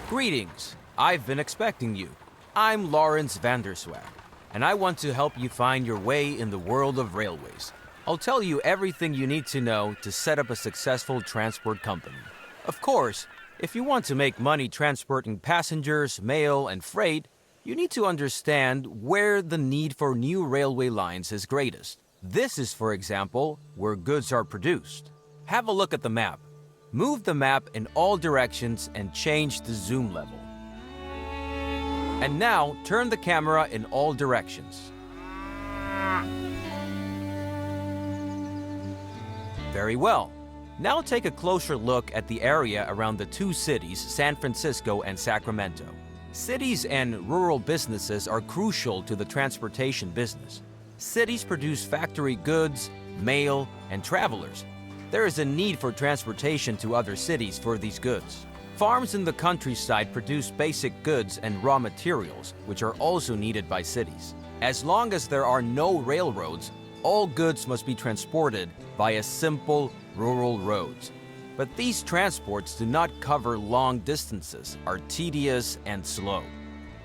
Greetings. I've been expecting you. I'm Lawrence Vanderswag, and I want to help you find your way in the world of railways. I'll tell you everything you need to know to set up a successful transport company. Of course, if you want to make money transporting passengers, mail, and freight, you need to understand where the need for new railway lines is greatest. This is, for example, where goods are produced. Have a look at the map. Move the map in all directions and change the zoom level. And now, turn the camera in all directions. Very well. Now take a closer look at the area around the two cities, San Francisco and Sacramento. Cities and rural businesses are crucial to the transportation business. Cities produce factory goods, mail, and travelers. There is a need for transportation to other cities for these goods. Farms in the countryside produce basic goods and raw materials, which are also needed by cities. As long as there are no railroads, all goods must be transported via simple rural roads. But these transports do not cover long distances, are tedious and slow.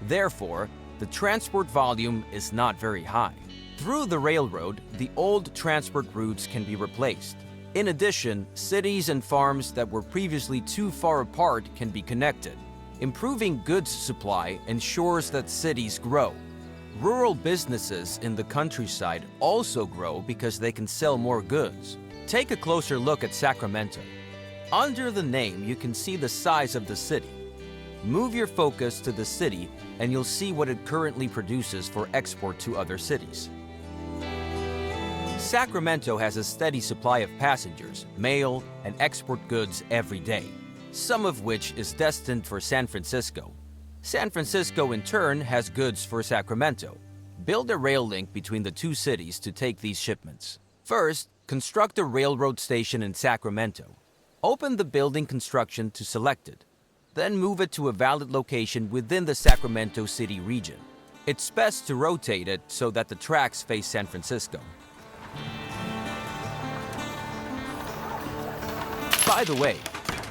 Therefore, the transport volume is not very high. Through the railroad, the old transport routes can be replaced. In addition, cities and farms that were previously too far apart can be connected. Improving goods supply ensures that cities grow. Rural businesses in the countryside also grow because they can sell more goods. Take a closer look at Sacramento. Under the name, you can see the size of the city. Move your focus to the city and you'll see what it currently produces for export to other cities. Sacramento has a steady supply of passengers, mail, and export goods every day, some of which is destined for San Francisco. San Francisco, in turn, has goods for Sacramento. Build a rail link between the two cities to take these shipments. First, construct a railroad station in Sacramento. Open the building construction to Selected. Then move it to a valid location within the Sacramento City region. It's best to rotate it so that the tracks face San Francisco. By the way,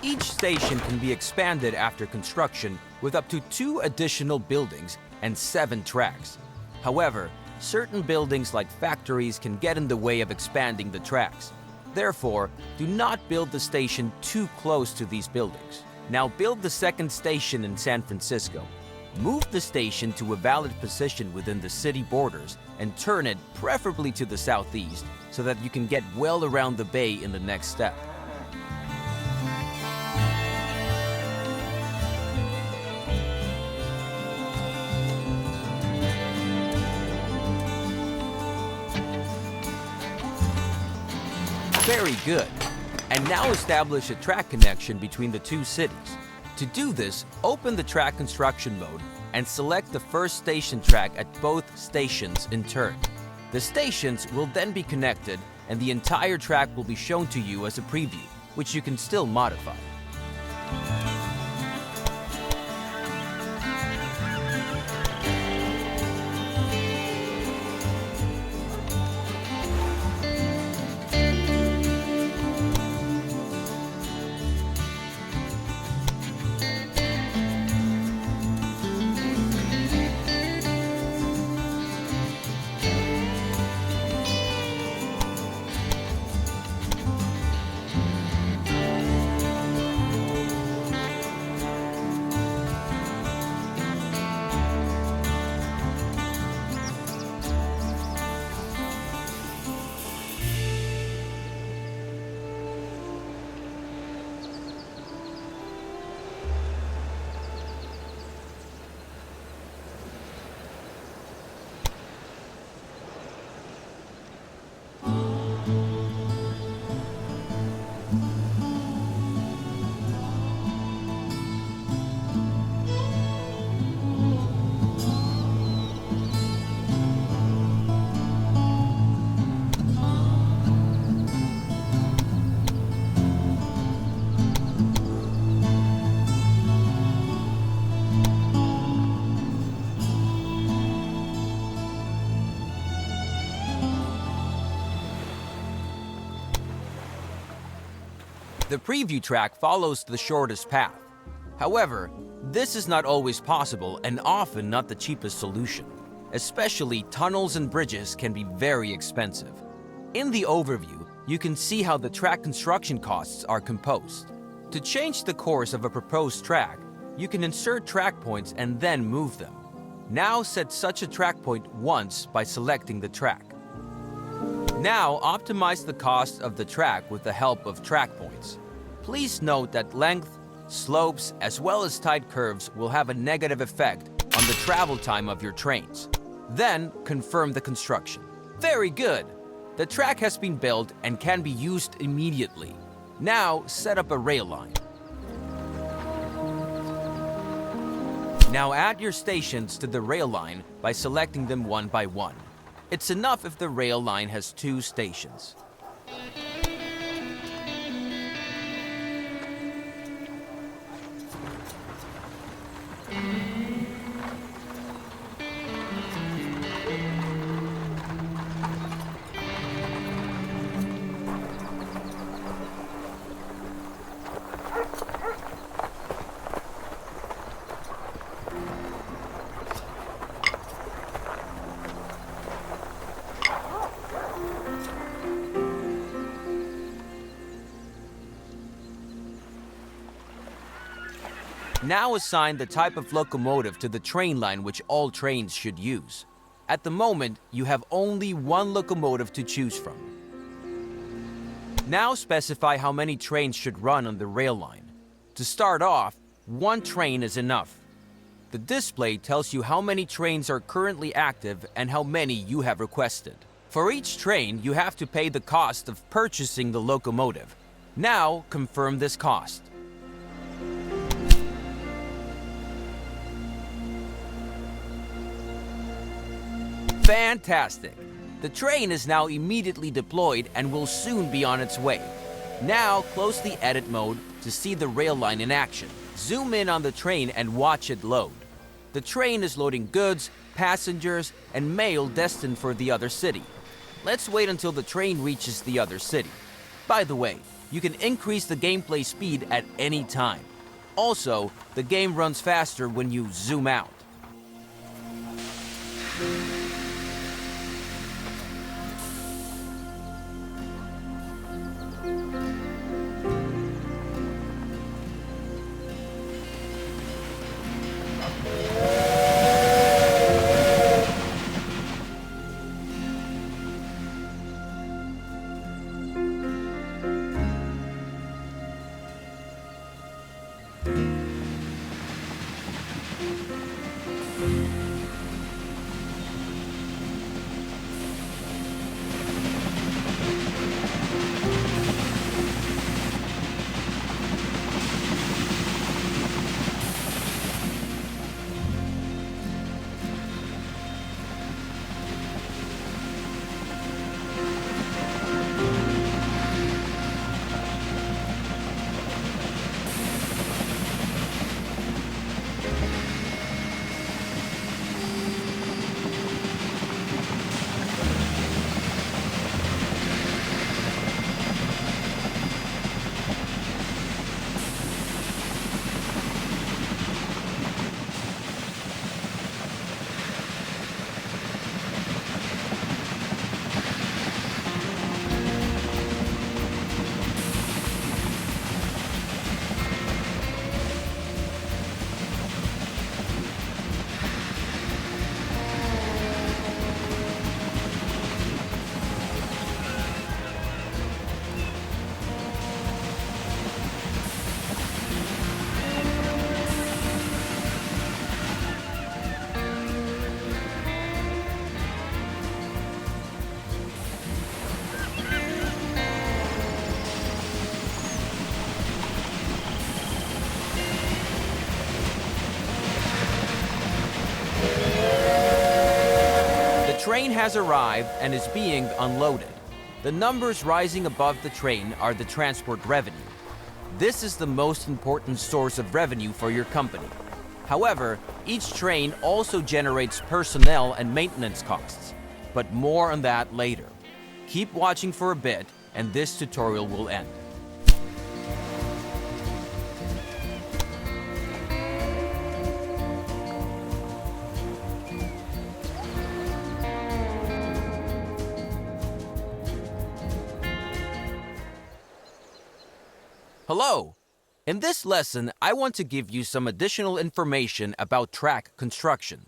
each station can be expanded after construction with up to 2 additional buildings and 7 tracks. However, certain buildings like factories can get in the way of expanding the tracks. Therefore, do not build the station too close to these buildings. Now build the second station in San Francisco. Move the station to a valid position within the city borders and turn it preferably to the southeast so that you can get well around the bay in the next step. Very good. And now establish a track connection between the two cities. To do this, open the track construction mode and select the first station track at both stations in turn. The stations will then be connected and the entire track will be shown to you as a preview, which you can still modify. The preview track follows the shortest path. However, This is not always possible and often not the cheapest solution. Especially tunnels and bridges can be very expensive. In the overview, you can see how the track construction costs are composed. To change the course of a proposed track, you can insert track points and then move them. Now set such a track point once by selecting the track. Now optimize the cost of the track with the help of track points. Please note that length, slopes, as well as tight curves will have a negative effect on the travel time of your trains. Then confirm the construction. Very good! The track has been built and can be used immediately. Now set up a rail line. Now add your stations to the rail line by selecting them one by one. It's enough if the rail line has 2 stations. Now assign the type of locomotive to the train line which all trains should use. At the moment, you have only one locomotive to choose from. Now specify how many trains should run on the rail line. To start off, 1 train is enough. The display tells you how many trains are currently active and how many you have requested. For each train, you have to pay the cost of purchasing the locomotive. Now confirm this cost. Fantastic! The train is now immediately deployed and will soon be on its way. Now close the edit mode to see the rail line in action. Zoom in on the train and watch it load. The train is loading goods, passengers, and mail destined for the other city. Let's wait until the train reaches the other city. By the way, you can increase the gameplay speed at any time. Also, the game runs faster when you zoom out. train has arrived and is being unloaded. The numbers rising above the train are the transport revenue. This is the most important source of revenue for your company. However, each train also generates personnel and maintenance costs, but more on that later. Keep watching for a bit, and this tutorial will end. Hello! In this lesson, I want to give you some additional information about track construction.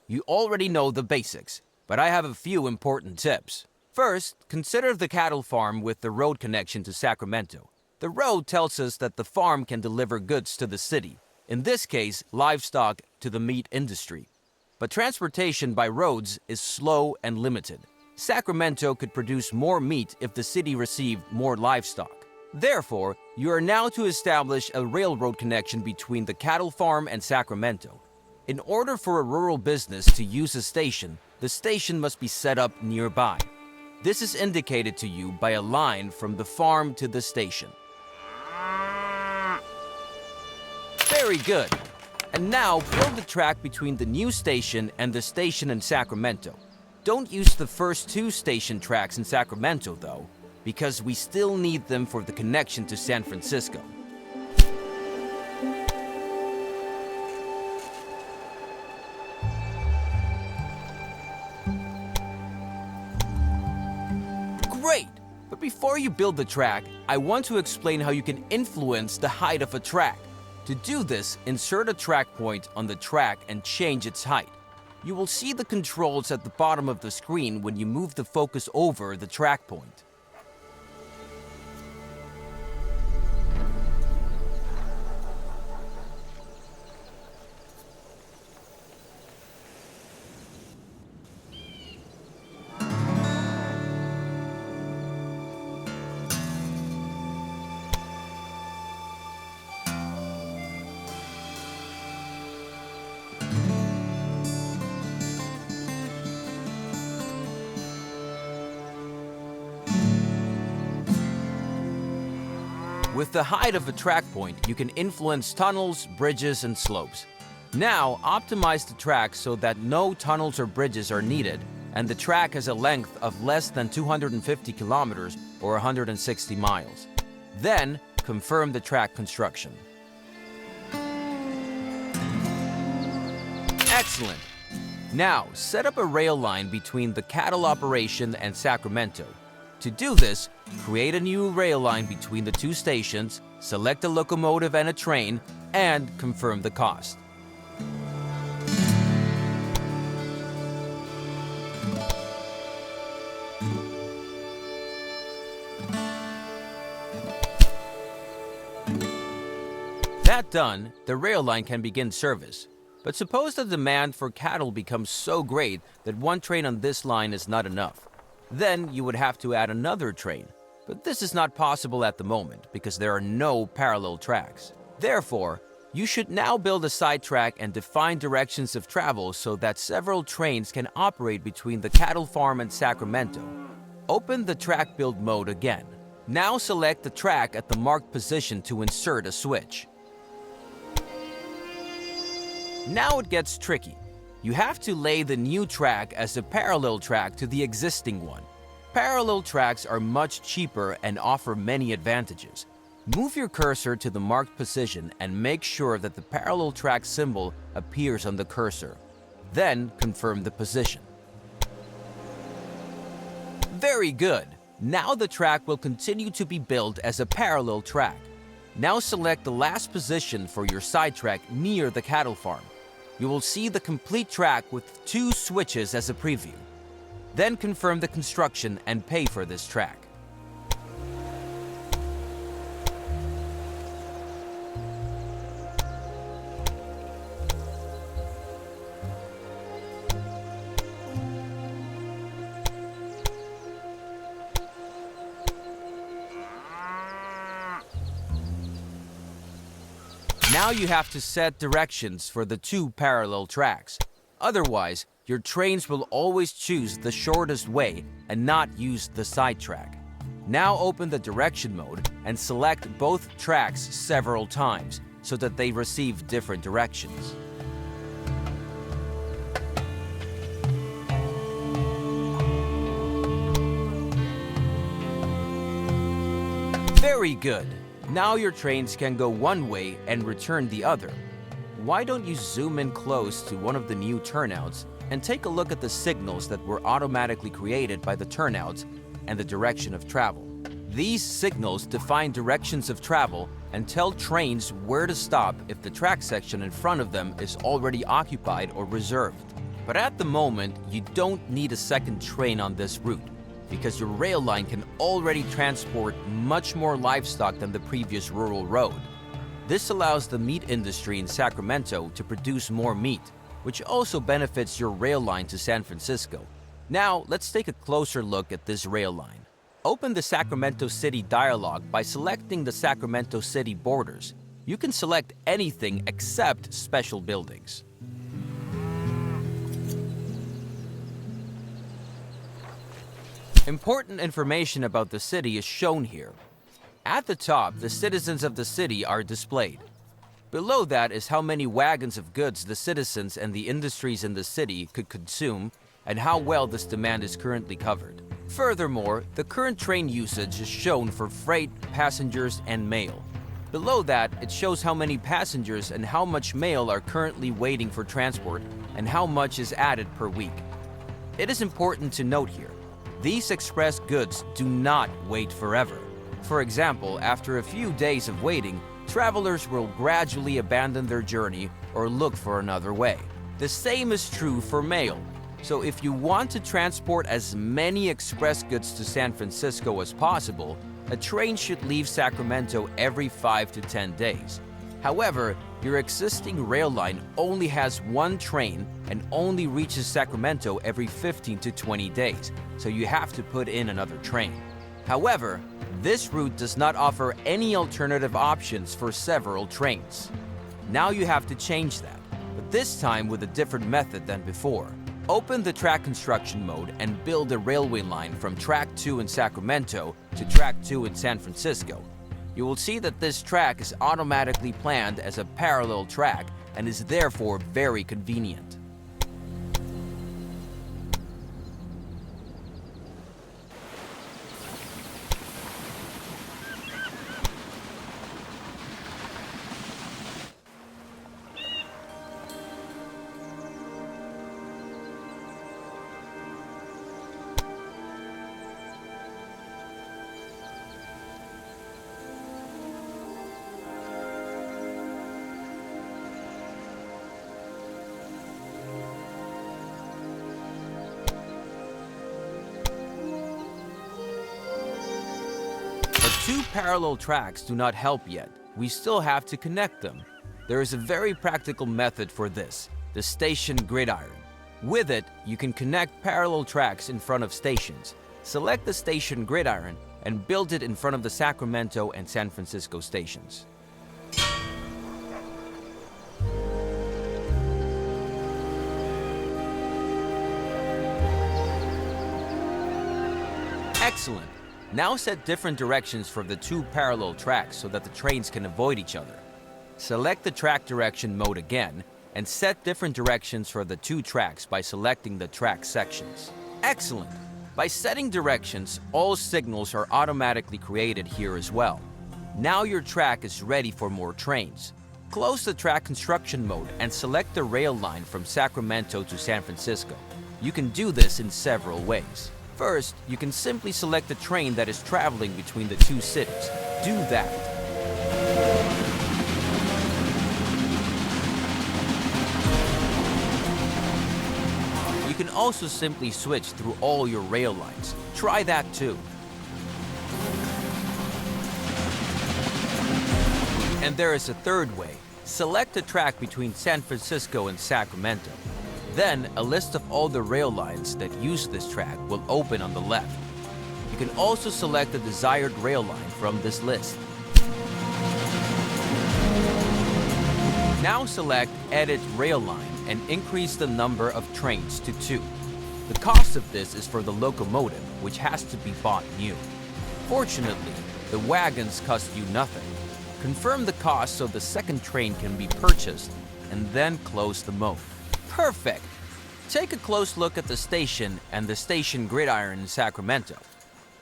You already know the basics, but I have a few important tips. First, consider the cattle farm with the road connection to Sacramento. The road tells us that the farm can deliver goods to the city, in this case, livestock to the meat industry. But transportation by roads is slow and limited. Sacramento could produce more meat if the city received more livestock. Therefore, you are now to establish a railroad connection between the cattle farm and Sacramento. In order for a rural business to use a station, the station must be set up nearby. This is indicated to you by a line from the farm to the station. Very good. And now build the track between the new station and the station in Sacramento. Don't use the first two station tracks in Sacramento, though, because we still need them for the connection to San Francisco. Great! But before you build the track, I want to explain how you can influence the height of a track. To do this, insert a track point on the track and change its height. You will see the controls at the bottom of the screen when you move the focus over the track point. With the height of a track point, you can influence tunnels, bridges, and slopes. Now, optimize the track so that no tunnels or bridges are needed, and the track has a length of less than 250 kilometers or 160 miles. Then, confirm the track construction. Excellent! Now, set up a rail line between the cattle operation and Sacramento. To do this, create a new rail line between the two stations, select a locomotive and a train, and confirm the cost. That done, the rail line can begin service. But suppose the demand for cattle becomes so great that one train on this line is not enough. Then you would have to add another train. But this is not possible at the moment because there are no parallel tracks. Therefore, you should now build a side track and define directions of travel so that several trains can operate between the cattle farm and Sacramento. Open the track build mode again. Now select the track at the marked position to insert a switch. Now it gets tricky. You have to lay the new track as a parallel track to the existing one. Parallel tracks are much cheaper and offer many advantages. Move your cursor to the marked position and make sure that the parallel track symbol appears on the cursor. Then confirm the position. Very good! Now the track will continue to be built as a parallel track. Now select the last position for your sidetrack near the cattle farm. You will see the complete track with two switches as a preview. Then confirm the construction and pay for this track. Now you have to set directions for the two parallel tracks. Otherwise, your trains will always choose the shortest way and not use the side track. Now open the direction mode and select both tracks several times so that they receive different directions. Very good! Now your trains can go one way and return the other. Why don't you zoom in close to one of the new turnouts and take a look at the signals that were automatically created by the turnouts and the direction of travel. These signals define directions of travel and tell trains where to stop if the track section in front of them is already occupied or reserved. But at the moment, you don't need a second train on this route, because your rail line can already transport much more livestock than the previous rural road. This allows the meat industry in Sacramento to produce more meat, which also benefits your rail line to San Francisco. Now, let's take a closer look at this rail line. Open the Sacramento City dialog by selecting the Sacramento City borders. You can select anything except special buildings. Important information about the city is shown here. At the top, the citizens of the city are displayed. Below that is how many wagons of goods the citizens and the industries in the city could consume and how well this demand is currently covered. Furthermore, the current train usage is shown for freight, passengers, and mail. Below that, it shows how many passengers and how much mail are currently waiting for transport and how much is added per week. It is important to note here, these express goods do not wait forever. For example, after a few days of waiting, travelers will gradually abandon their journey or look for another way. The same is true for mail. So if you want to transport as many express goods to San Francisco as possible, a train should leave Sacramento every 5 to 10 days. However, your existing rail line only has one train and only reaches Sacramento every 15 to 20 days, so you have to put in another train. However, this route does not offer any alternative options for several trains. Now you have to change that, but this time with a different method than before. Open the track construction mode and build a railway line from Track 2 in Sacramento to Track 2 in San Francisco. You will see that this track is automatically planned as a parallel track and is therefore very convenient. Two parallel tracks do not help yet. We still have to connect them. There is a very practical method for this, the station gridiron. With it, you can connect parallel tracks in front of stations. Select the station gridiron and build it in front of the Sacramento and San Francisco stations. Excellent. Now set different directions for the two parallel tracks so that the trains can avoid each other. Select the track direction mode again and set different directions for the two tracks by selecting the track sections. Excellent! By setting directions, all signals are automatically created here as well. Now your track is ready for more trains. Close the track construction mode and select the rail line from Sacramento to San Francisco. You can do this in several ways. First, you can simply select the train that is traveling between the two cities. Do that. You can also simply switch through all your rail lines. Try that too. And there is a third way. Select a track between San Francisco and Sacramento. Then, a list of all the rail lines that use this track will open on the left. You can also select the desired rail line from this list. Now select Edit Rail Line and increase the number of trains to 2. The cost of this is for the locomotive, which has to be bought new. Fortunately, the wagons cost you nothing. Confirm the cost so the second train can be purchased, and then close the mode. Perfect! Take a close look at the station and the station gridiron in Sacramento.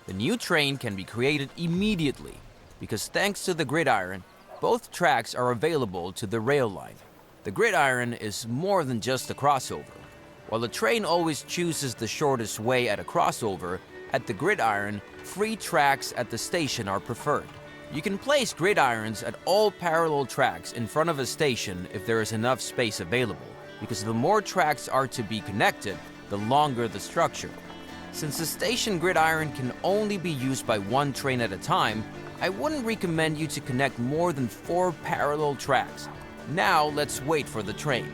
The new train can be created immediately because thanks to the gridiron, both tracks are available to the rail line. The gridiron is more than just a crossover. While the train always chooses the shortest way at a crossover, at the gridiron, free tracks at the station are preferred. You can place gridirons at all parallel tracks in front of a station if there is enough space available, because the more tracks are to be connected, the longer the structure. Since the station gridiron can only be used by one train at a time, I wouldn't recommend you to connect more than 4 parallel tracks. Now let's wait for the train.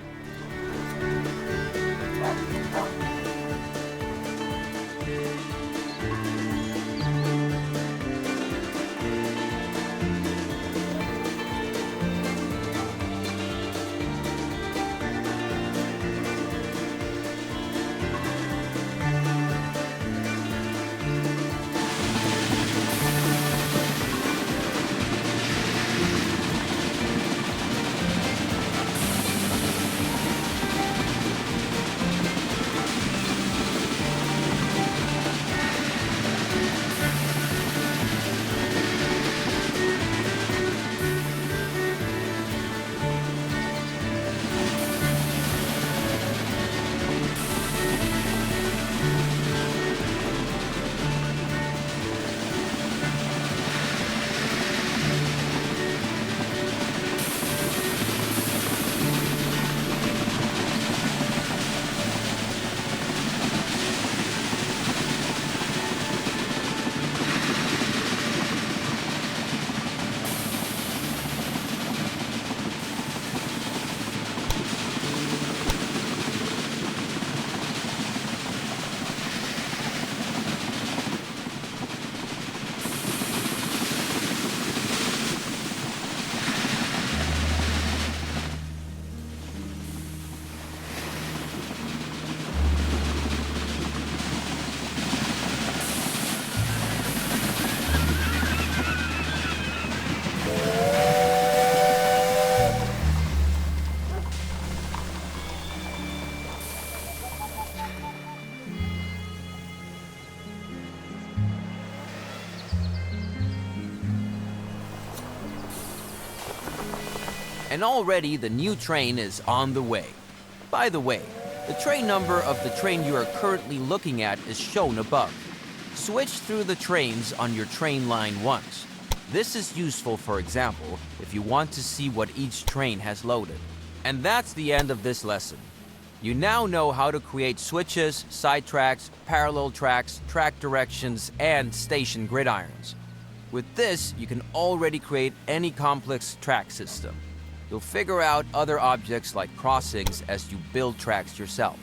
And already the new train is on the way. By the way, the train number of the train you are currently looking at is shown above. Switch through the trains on your train line once. This is useful, for example, if you want to see what each train has loaded. And that's the end of this lesson. You now know how to create switches, side tracks, parallel tracks, track directions, and station gridirons. With this, you can already create any complex track system. You'll figure out other objects like crossings as you build tracks yourself.